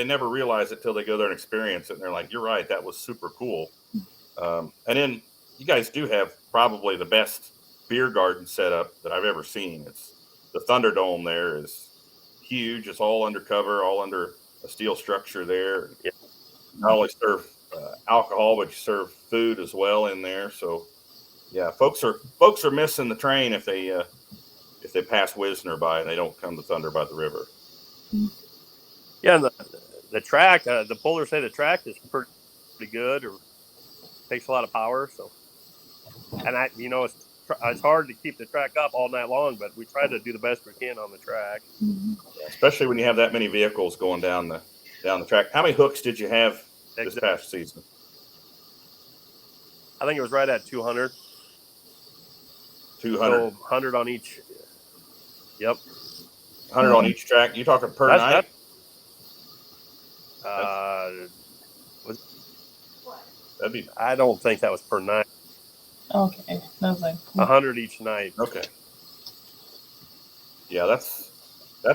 never realize it till they go there and experience it, and they're like, "You're right, that was super cool." And then you guys do have probably the best beer garden setup that I've ever seen. It's the Thunderdome there is huge. It's all undercover, all under a steel structure there. Yeah. Not only serve alcohol, but you serve food as well in there. So yeah, folks are missing the train if they pass Wisner by and they don't come to Thunder by the River. Yeah, and the track, the pullers say the track is pretty good, or takes a lot of power. So, and it's hard to keep the track up all night long, but we try to do the best we can on the track. Yeah, especially when you have that many vehicles going down the track. How many hooks did you have this past season? I think it was right at 200. 200. So 100 on each. Yep. 100 on each track. You talking per night? I don't think that was per night. Okay, that's like 100 each night. Okay. Yeah, that's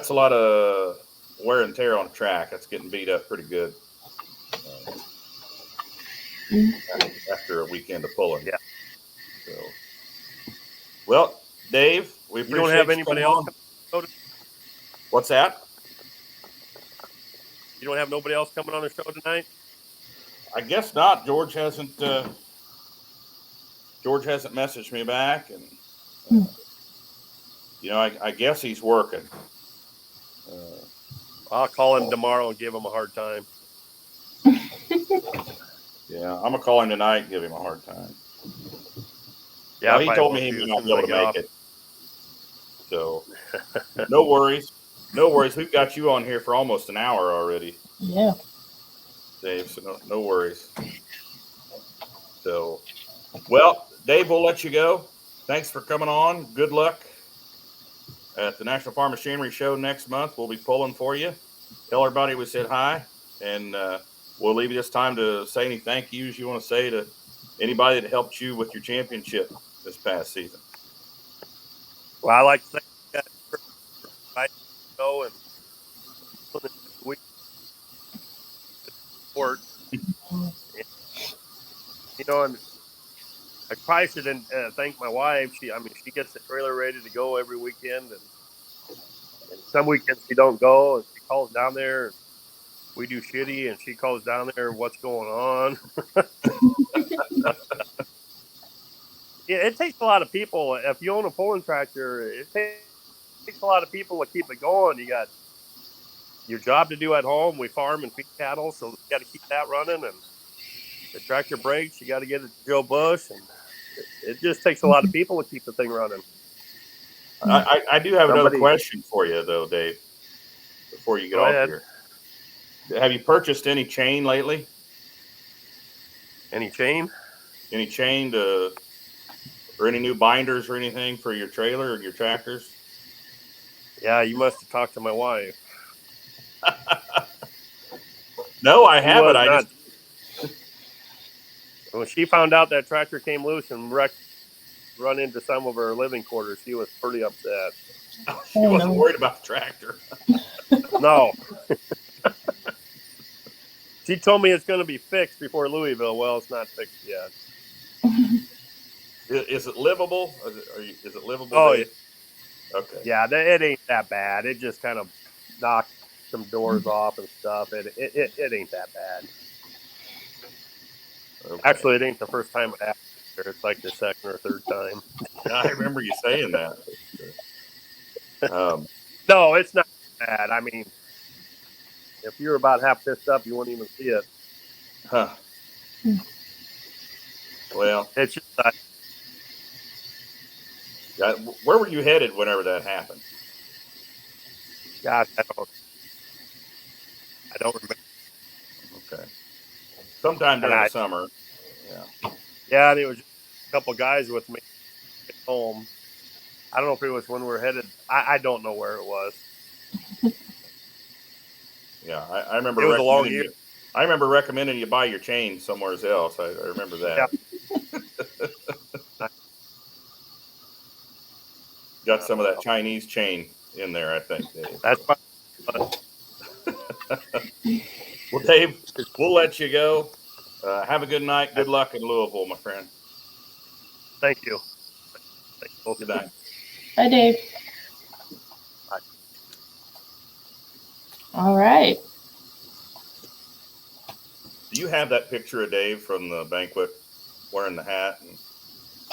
a lot of wear and tear on a track. That's getting beat up pretty good after a weekend of pulling. Yeah. So, well, Dave, we appreciate you don't have anybody else. What's that? You don't have nobody else coming on the show tonight? I guess not. George hasn't messaged me back, and I guess he's working. I'll call him tomorrow and give him a hard time. Yeah, I'm gonna call him tonight and give him a hard time. Yeah, he told me he would not be able to make it. So, no worries. No worries. We've got you on here for almost an hour already. Yeah. Dave, so no worries. So, well, Dave, we'll let you go. Thanks for coming on. Good luck at the National Farm Machinery Show next month. We'll be pulling for you. Tell everybody we said hi, and we'll leave you this time to say any thank yous you want to say to anybody that helped you with your championship this past season. Well, I like to thank you guys for show and we support. And I probably should thank my wife. She gets the trailer ready to go every weekend, and some weekends she don't go, and she calls down there. And we do shitty, and she calls down there, what's going on? it takes a lot of people. If you own a pulling tractor, it takes a lot of people to keep it going. You got your job to do at home. We farm and feed cattle, so you got to keep that running. And the tractor breaks, you got to get it to Joe Bush, and it just takes a lot of people to keep the thing running. I do have another question for you, though, Dave, before you get Go off ahead. here. Have you purchased any chain lately? Any chain? Any chain to, or any new binders or anything for your trailer or your tractors? Yeah, you must have talked to my wife. No, I She haven't. was not. When she found out that tractor came loose and run into some of her living quarters, she was pretty upset. She wasn't worried about the tractor. No. She told me it's going to be fixed before Louisville. Well, it's not fixed yet. Is it livable? Is it livable? Oh, Dave? Okay. Yeah, it ain't that bad. It just kind of knocked some doors off and stuff. It ain't that bad. Okay. Actually, it ain't the first time it happened. It's like the second or third time. I remember you saying that. No, it's not bad. I mean, if you're about half pissed up, you won't even see it. Huh. Well, It's just where were you headed whenever that happened? gosh, I don't remember. Okay. Sometime during the summer. Yeah. Yeah, and it was just a couple guys with me at home. I don't know if it was when we were headed. I don't know where it was. Yeah, I remember. It was a long year. I remember recommending you buy your chain somewhere else. I remember that. Yeah. Got some of that Chinese chain in there, I think, Dave. That's fine. Well, Dave, we'll let you go. Have a good night. Good luck in Louisville, my friend. Thank you. Good night. Bye, Dave. Bye. All right. Do you have that picture of Dave from the banquet wearing the hat?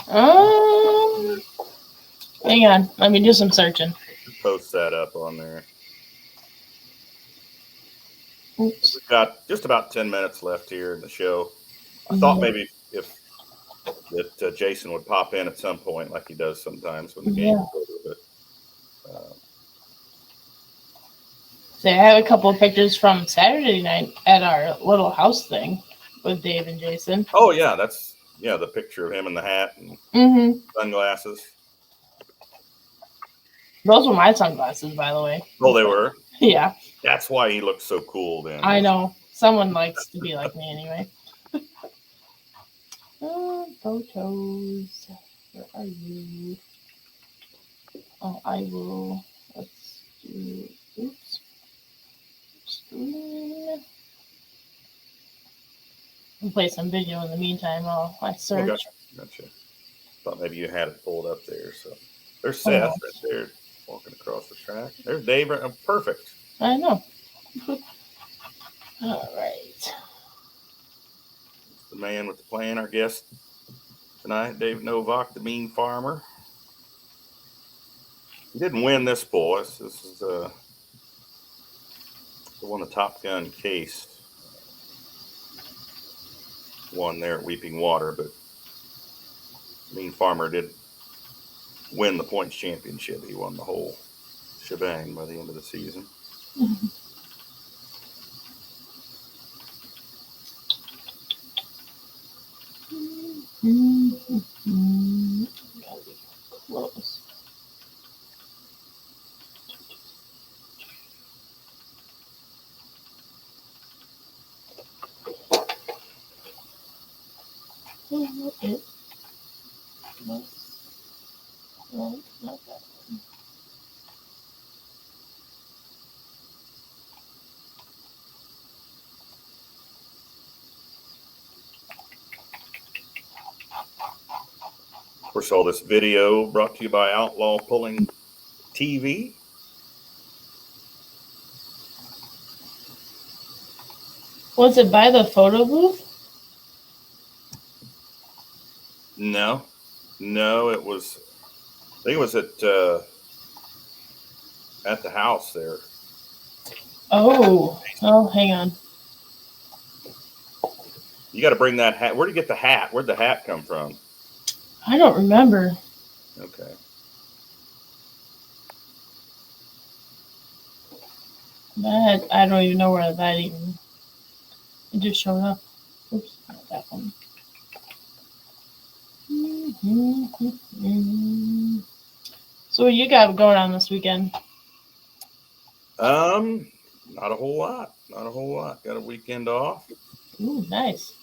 And Hang on. Let me do some searching. post that up on there. Oops. We've got just about 10 minutes left here in the show. I thought maybe that Jason would pop in at some point, like he does sometimes when the game is over. But So I have a couple of pictures from Saturday night at our little house thing with Dave and Jason. Oh yeah, that's the picture of him in the hat and sunglasses. Those were my sunglasses, by the way. Oh, they were. Yeah. That's why he looks so cool then. I know. Someone likes to be like me anyway. Photos. Where are you? Oh, I will. Let's do. Oops. Screen. I'll play some video in the meantime while I search. Gotcha. Thought maybe you had it pulled up there. So there's Seth right there walking across the track. There's Dave. Perfect. I know. All right. The man with the plan, our guest tonight, Dave Novak, the Mean Farmer. He didn't win this bull. This is the one the Top Gun case won there at Weeping Water, but Mean Farmer did win the points championship. He won the whole shebang by the end of the season. Gotta be close. No, not that one. Of course, all this video brought to you by Outlaw Pulling TV. Was it by the photo booth? No. No, it was. I think it was at the house there. Oh, hang on. You got to bring that hat. Where'd you get the hat? Where'd the hat come from? I don't remember. Okay. I don't even know where that even. It just showed up. Oops, not that one. So what you got going on this weekend? Not a whole lot. Not a whole lot. Got a weekend off. Ooh, nice.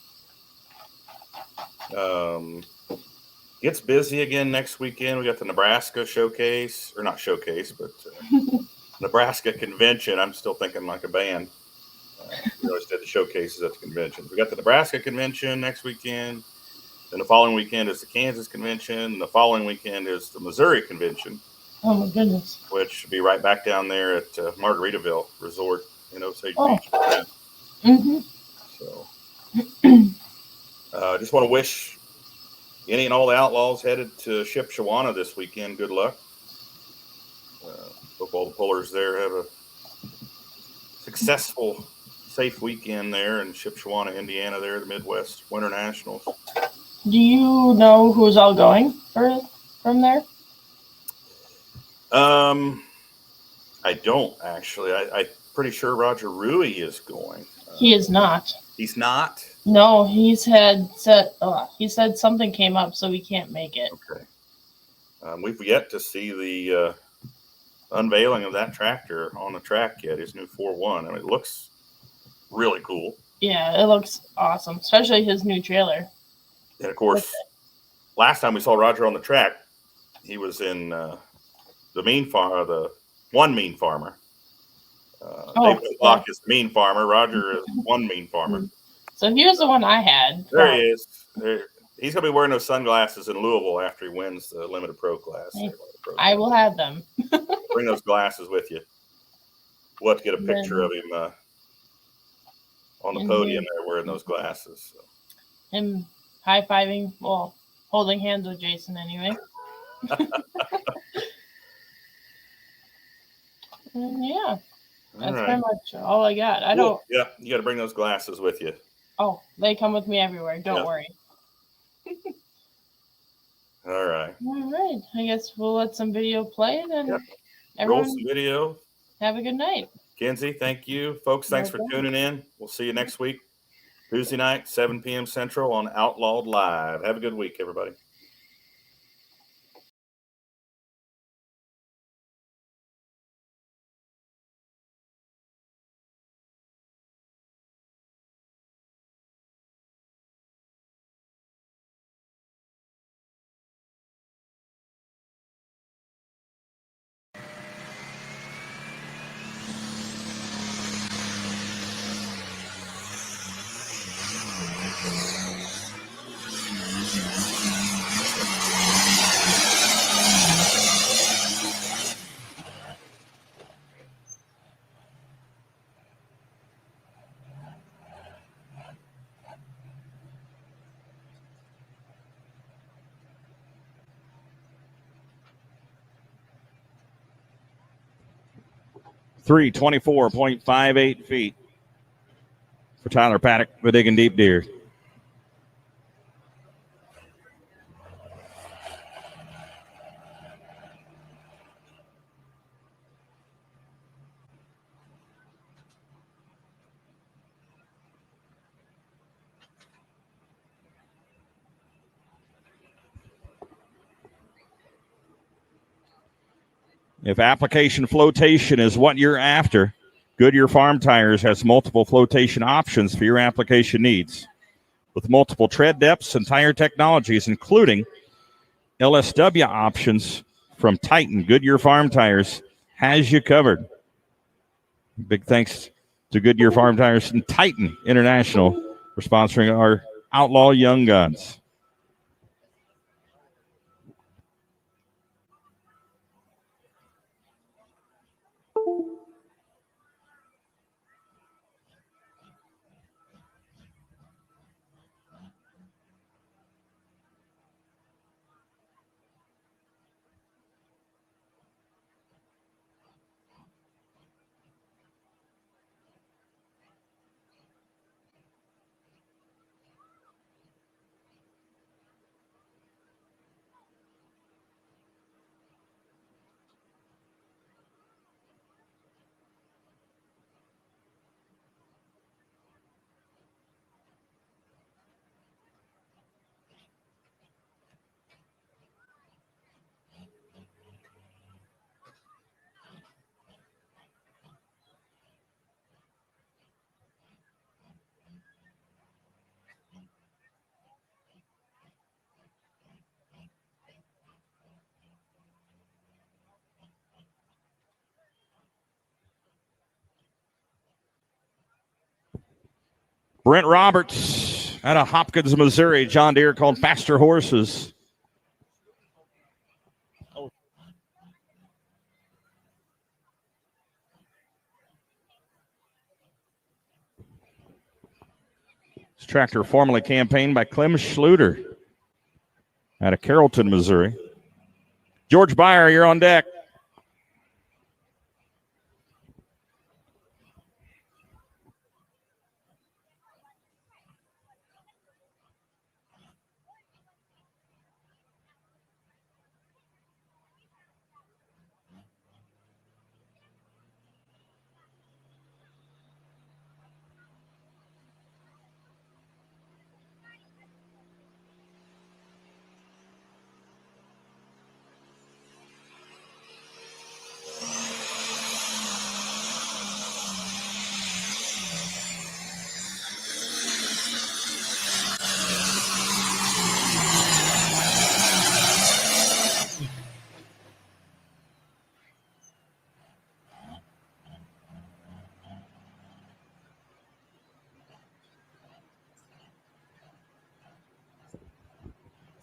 Gets busy again next weekend. We got the Nebraska showcase, or not showcase, but Nebraska convention. I'm still thinking like a band. We always did the showcases at the convention. We got the Nebraska convention next weekend. Then the following weekend is the Kansas convention. And the following weekend is the Missouri convention. Oh my goodness. Which should be right back down there at Margaritaville Resort in Osage Beach. Mm-hmm. So, just want to wish any and all the Outlaws headed to Shipshewana this weekend good luck. Hope all the pullers there have a successful, safe weekend there in Shipshewana, Indiana, there, the Midwest Winter Nationals. Do you know who's all going from there? I don't actually. I'm pretty sure Roger Rui is going. He is not. He's not? No, he said something came up, so he can't make it. Okay. We've yet to see the unveiling of that tractor on the track yet. His new 4.1. I mean, it looks really cool. Yeah, it looks awesome, especially his new trailer. And of course, last time we saw Roger on the track, he was in the one mean farmer. David Block is the mean farmer. Roger is one mean farmer. So here's the one I had. There he is. He's going to be wearing those sunglasses in Louisville after he wins the Limited Pro class. I will have them. Bring those glasses with you. We'll have to get a picture of him on the podium there wearing those glasses. So. Him high-fiving, well, holding hands with Jason anyway. Yeah. That's pretty much all I got. I don't. Yeah, you got to bring those glasses with you. Oh, they come with me everywhere. Don't worry. All right. All right. I guess we'll let some video play and roll some video. Have a good night. Kenzie, thank you. Folks, thanks for tuning in. We'll see you next week, Tuesday night, 7 p.m. Central on Outlawed Live. Have a good week, everybody. Three 24.58 feet for Tyler Paddock with digging deep deer. If application flotation is what you're after, Goodyear Farm Tires has multiple flotation options for your application needs. With multiple tread depths and tire technologies, including LSW options from Titan, Goodyear Farm Tires has you covered. Big thanks to Goodyear Farm Tires and Titan International for sponsoring our Outlaw Young Guns. Brent Roberts out of Hopkins, Missouri. John Deere called Faster Horses. This tractor formerly campaigned by Clem Schluter out of Carrollton, Missouri. George Beyer, you're on deck.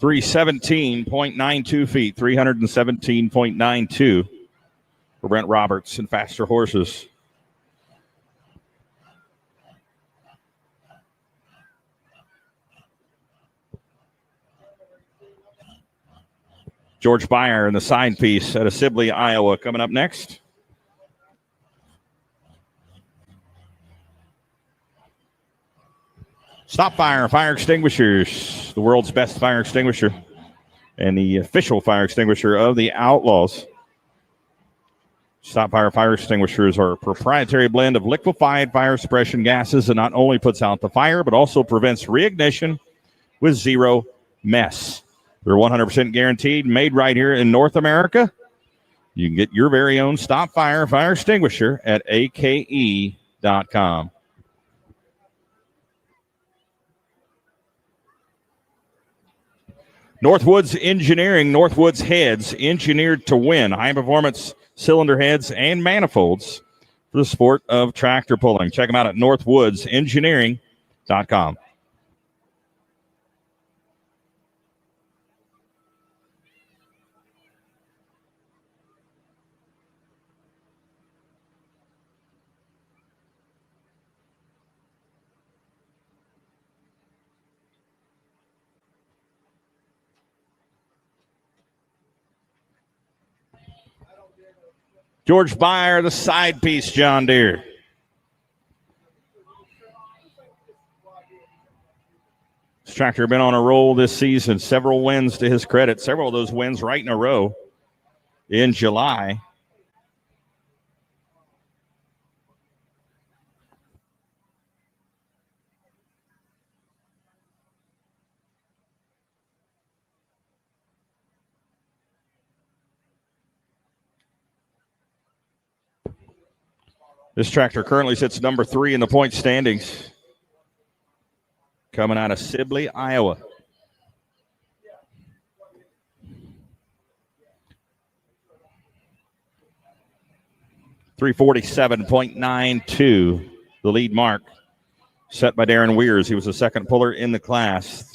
.92 feet, 317.92 for Brent Roberts and Faster Horses. George Beyer in the side piece out of Sibley, Iowa, coming up next. Stop Fire, fire extinguishers, the world's best fire extinguisher and the official fire extinguisher of the Outlaws. Stop Fire fire extinguishers are a proprietary blend of liquefied fire suppression gases that not only puts out the fire, but also prevents reignition with zero mess. They're 100% guaranteed, made right here in North America. You can get your very own Stop Fire fire extinguisher at ake.com. Northwoods Engineering, Northwoods heads engineered to win. High performance cylinder heads and manifolds for the sport of tractor pulling. Check them out at northwoodsengineering.com. George Beyer, the side piece, John Deere. This tractor has been on a roll this season. Several wins to his credit. Several of those wins right in a row in July. This tractor currently sits number 3 in the point standings. Coming out of Sibley, Iowa. .347.92, the lead mark set by Darren Weirs. He was the second puller in the class.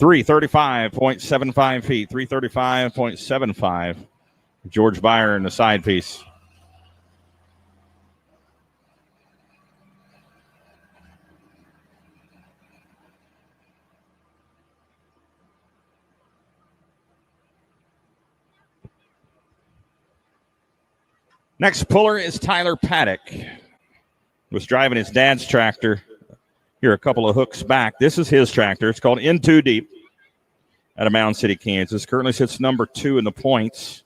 .335.75 feet, 335.75. George Beyer in the side piece. Next puller is Tyler Paddock. Was driving his dad's tractor here a couple of hooks back. This is his tractor. It's called In Too Deep out of Mound City, Kansas. Currently sits number 2 in the points.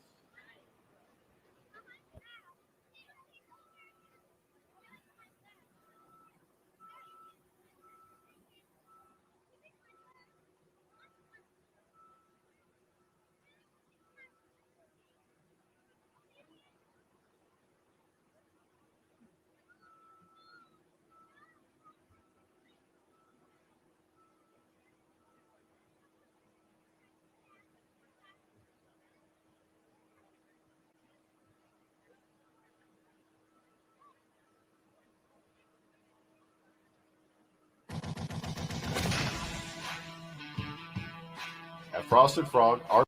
At Frosted Frog, our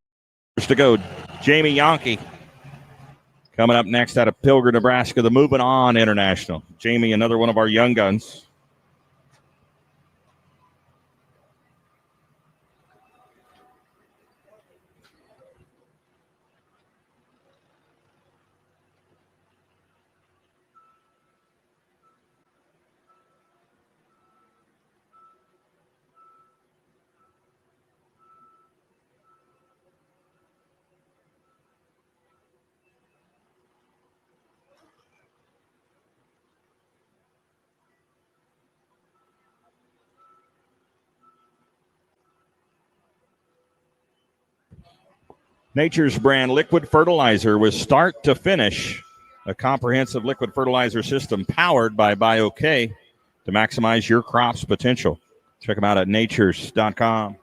To go, Jamie Yonke coming up next out of Pilgrim, Nebraska, the Moving On International. Jamie, another one of our young guns. Nature's Brand liquid fertilizer with start to finish, a comprehensive liquid fertilizer system powered by BioK to maximize your crop's potential. Check them out at natures.com.